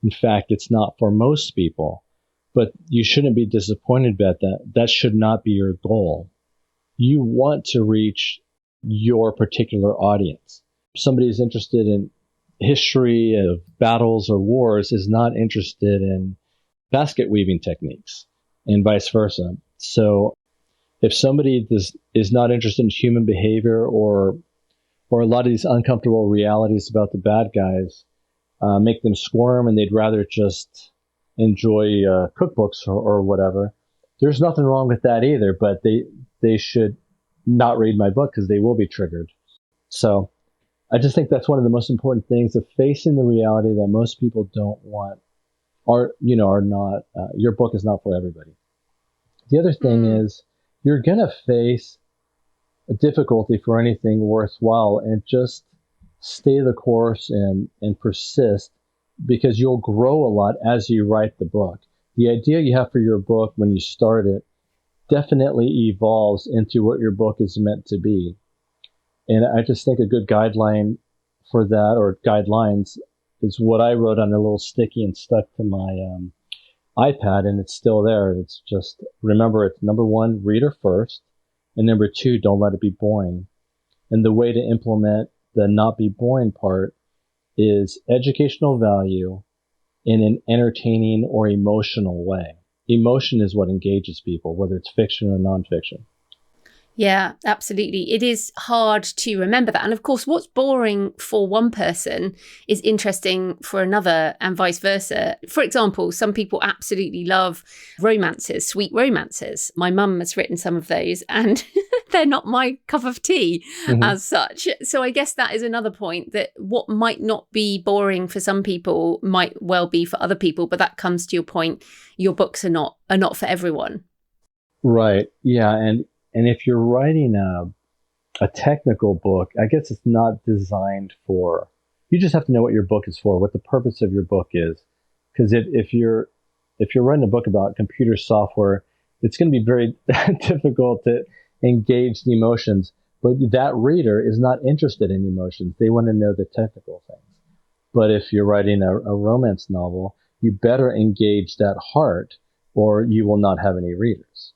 In fact, it's not for most people, but you shouldn't be disappointed about that. That should not be your goal. You want to reach your particular audience. Somebody who's interested in history of battles or wars is not interested in basket weaving techniques, and vice versa. So if somebody is not interested in human behavior or a lot of these uncomfortable realities about the bad guys make them squirm and they'd rather just enjoy cookbooks or whatever, there's nothing wrong with that either, but they should not read my book because they will be triggered. So I just think that's one of the most important things, of facing the reality that most people don't want are not, your book is not for everybody. The other thing is you're going to face a difficulty for anything worthwhile, and just stay the course and persist, because you'll grow a lot as you write the book. The idea you have for your book when you start it definitely evolves into what your book is meant to be. And I just think a good guideline for that, or guidelines, is what I wrote on a little sticky and stuck to my iPad, and it's still there. It's just, remember, it's number one, reader first, and number two, don't let it be boring. And the way to implement the not be boring part is educational value in an entertaining or emotional way. Emotion is what engages people, whether it's fiction or nonfiction. Yeah, absolutely. It is hard to remember that. And of course, what's boring for one person is interesting for another, and vice versa. For example, some people absolutely love romances, sweet romances. My mum has written some of those, and they're not my cup of tea as such. So I guess that is another point, that what might not be boring for some people might well be for other people. But that comes to your point, your books are not for everyone. Right. Yeah. And if you're writing a technical book, I guess it's not designed for, you just have to know what your book is for, what the purpose of your book is. Because if you're writing a book about computer software, it's going to be very difficult to engage the emotions. But that reader is not interested in emotions. They want to know the technical things. But if you're writing a romance novel, you better engage that heart, or you will not have any readers.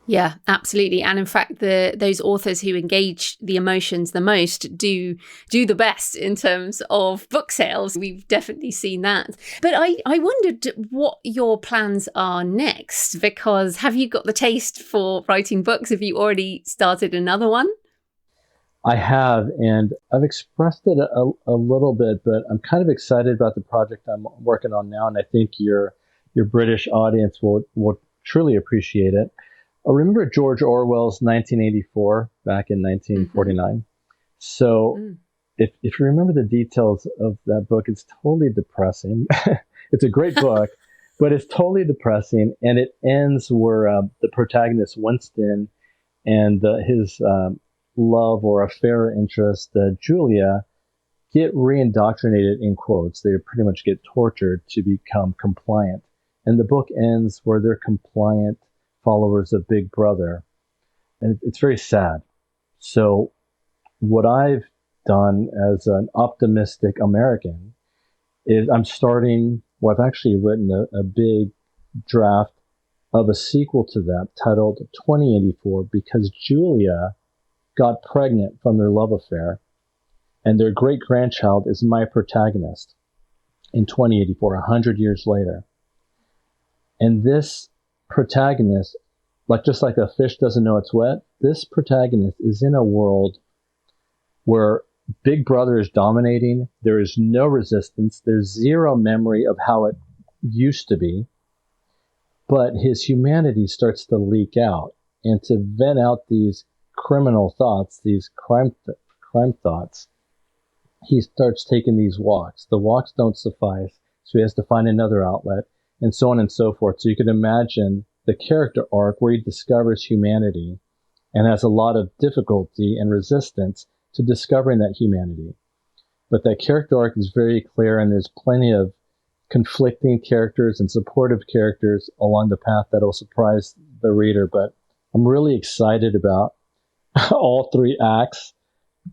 Yeah, absolutely. And in fact, those authors who engage the emotions the most do the best in terms of book sales. We've definitely seen that. But I wondered what your plans are next, because have you got the taste for writing books? Have you already started another one? I have, and I've expressed it a little bit, but I'm kind of excited about the project I'm working on now, and I think your British audience will truly appreciate it. I remember George Orwell's 1984 back in 1949. So if you remember the details of that book, it's totally depressing. It's a great book, but it's totally depressing. And it ends where the protagonist, Winston, and his love or affair interest, Julia, get reindoctrinated, in quotes. They pretty much get tortured to become compliant. And the book ends where they're compliant followers of Big Brother. And it's very sad. So what I've done as an optimistic American is I've actually written a big draft of a sequel to that titled 2084, because Julia got pregnant from their love affair, and their great-grandchild is my protagonist in 2084, 100 years later. And this protagonist, just like a fish doesn't know it's wet, this protagonist is in a world where Big Brother is dominating. There is no resistance. There's zero memory of how it used to be. But his humanity starts to leak out, and to vent out these criminal thoughts, these crime thoughts, he starts taking these walks. The walks don't suffice, so he has to find another outlet, and so on and so forth. So you can imagine the character arc where he discovers humanity and has a lot of difficulty and resistance to discovering that humanity. But that character arc is very clear, and there's plenty of conflicting characters and supportive characters along the path that'll surprise the reader. But I'm really excited about all three acts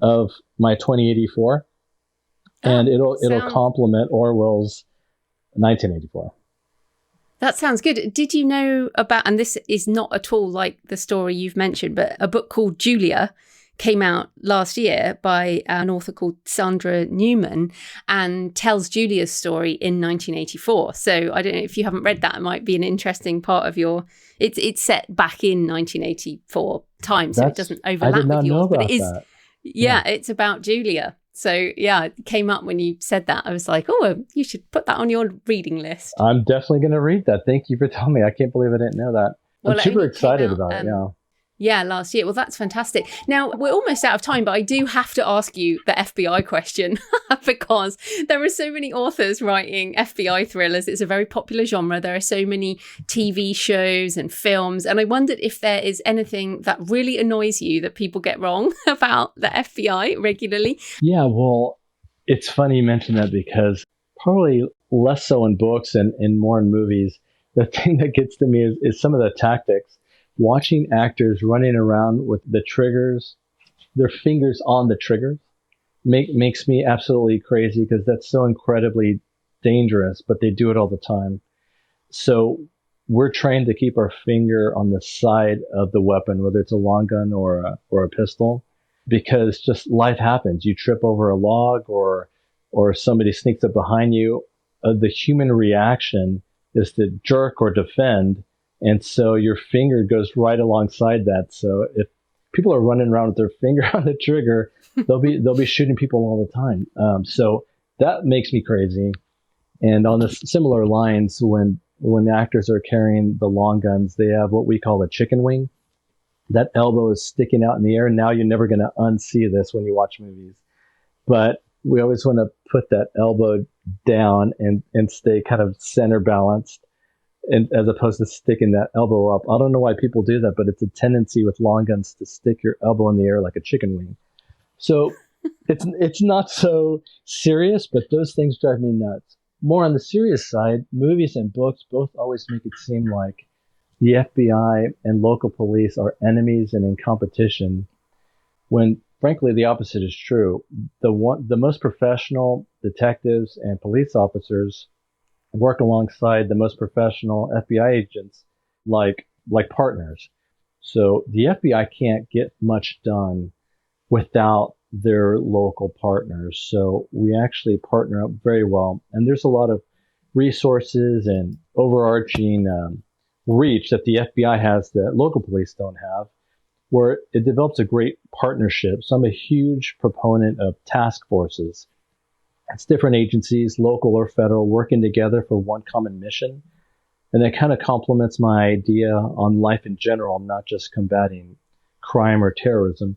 of my 2084, and it'll complement Orwell's 1984. That sounds good. Did you know about, and this is not at all like the story you've mentioned, but a book called Julia came out last year by an author called Sandra Newman, and tells Julia's story in 1984. So I don't know if you haven't read that, it might be an interesting part of your, it's set back in 1984 time, so it doesn't overlap with yours, but it is, yeah, it's about Julia. So yeah, it came up when you said that. I was like, oh, you should put that on your reading list. I'm definitely going to read that. Thank you for telling me. I can't believe I didn't know that. I'm super excited about it. Yeah. Yeah, last year. Well, that's fantastic. Now, we're almost out of time, but I do have to ask you the FBI question because there are so many authors writing FBI thrillers. It's a very popular genre. There are so many TV shows and films. And I wondered if there is anything that really annoys you that people get wrong about the FBI regularly. Yeah, well, it's funny you mention that, because probably less so in books and more in movies. The thing that gets to me is some of the tactics. Watching actors running around with the triggers, their fingers on the triggers, makes me absolutely crazy because that's so incredibly dangerous, but they do it all the time. So we're trained to keep our finger on the side of the weapon, whether it's a long gun or a pistol, because just life happens. You trip over a log or somebody sneaks up behind you. The human reaction is to jerk or defend. And so your finger goes right alongside that. So if people are running around with their finger on the trigger, they'll be shooting people all the time. So that makes me crazy. And on the similar lines, when actors are carrying the long guns, they have what we call a chicken wing. That elbow is sticking out in the air. Now you're never going to unsee this when you watch movies. But we always want to put that elbow down and stay kind of center balanced, and as opposed to sticking that elbow up. I don't know why people do that, but it's a tendency with long guns to stick your elbow in the air like a chicken wing. So it's not so serious, but those things drive me nuts. More on the serious side, movies and books both always make it seem like the FBI and local police are enemies and in competition, when frankly the opposite is true. The most professional detectives and police officers work alongside the most professional FBI agents like partners. So the FBI can't get much done without their local partners. So we actually partner up very well. And there's a lot of resources and overarching reach that the FBI has that local police don't have, where it develops a great partnership. So I'm a huge proponent of task forces. It's different agencies, local or federal, working together for one common mission. And that kind of complements my idea on life in general, not just combating crime or terrorism,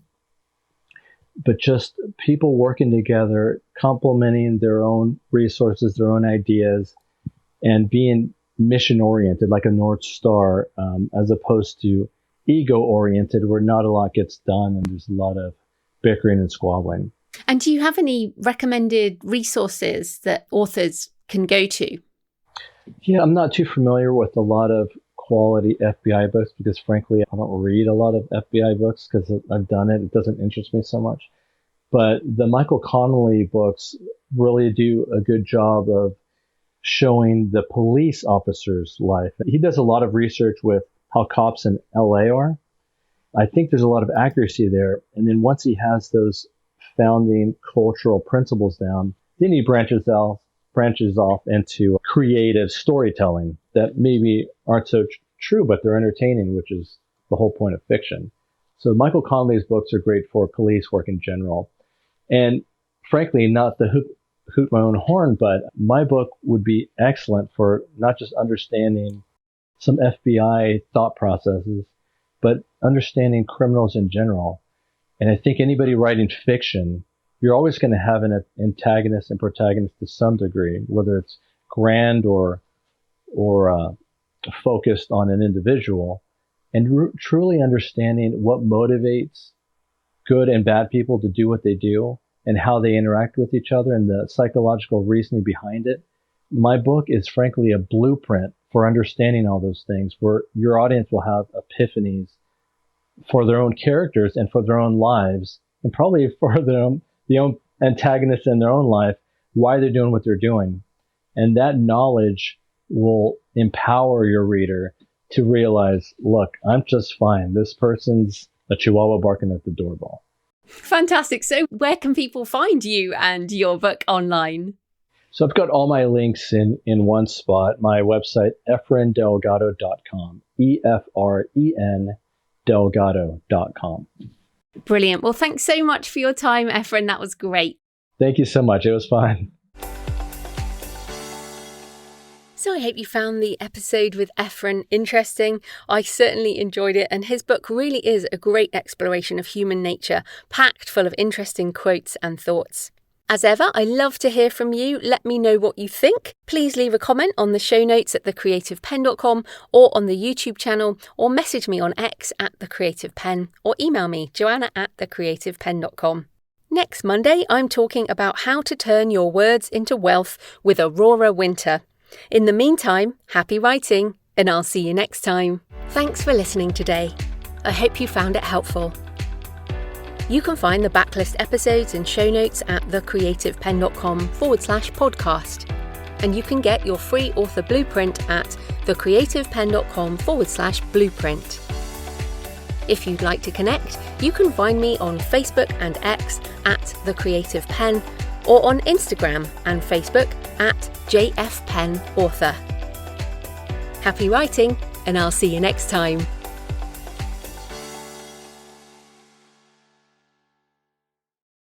but just people working together, complementing their own resources, their own ideas, and being mission-oriented, like a North Star, as opposed to ego-oriented, where not a lot gets done and there's a lot of bickering and squabbling. And do you have any recommended resources that authors can go to? Yeah, I'm not too familiar with a lot of quality FBI books because, frankly, I don't read a lot of FBI books because I've done it. It doesn't interest me so much. But the Michael Connelly books really do a good job of showing the police officer's life. He does a lot of research with how cops in LA are. I think there's a lot of accuracy there. And then once he has those founding cultural principles down, then he branches off into creative storytelling that maybe aren't so true, but they're entertaining, which is the whole point of fiction. So Michael Connelly's books are great for police work in general. And frankly, not to hoot my own horn, but my book would be excellent for not just understanding some FBI thought processes, but understanding criminals in general. And I think anybody writing fiction, you're always going to have an antagonist and protagonist to some degree, whether it's grand or focused on an individual, and truly understanding what motivates good and bad people to do what they do and how they interact with each other and the psychological reasoning behind it. My book is frankly a blueprint for understanding all those things, where your audience will have epiphanies for their own characters and for their own lives, and probably for the own antagonists in their own life, why they're doing what they're doing. And that knowledge will empower your reader to realize, look, I'm just fine. This person's a chihuahua barking at the doorbell. Fantastic. So where can people find you and your book online? So I've got all my links in one spot. My website, efrendelgado.com, EFREN Delgado.com. Brilliant. Well, thanks so much for your time, Efren. That was great. Thank you so much. It was fun. So I hope you found the episode with Efren interesting. I certainly enjoyed it, and his book really is a great exploration of human nature, packed full of interesting quotes and thoughts. As ever, I love to hear from you. Let me know what you think. Please leave a comment on the show notes at thecreativepenn.com or on the YouTube channel, or message me on X at thecreativepenn, or email me, joanna@thecreativepenn.com. Next Monday, I'm talking about how to turn your words into wealth with Aurora Winter. In the meantime, happy writing, and I'll see you next time. Thanks for listening today. I hope you found it helpful. You can find the backlist episodes and show notes at thecreativepenn.com/podcast. And you can get your free author blueprint at thecreativepenn.com/blueprint. If you'd like to connect, you can find me on Facebook and X at The Creative Penn, or on Instagram and Facebook at JFPennAuthor. Happy writing, and I'll see you next time.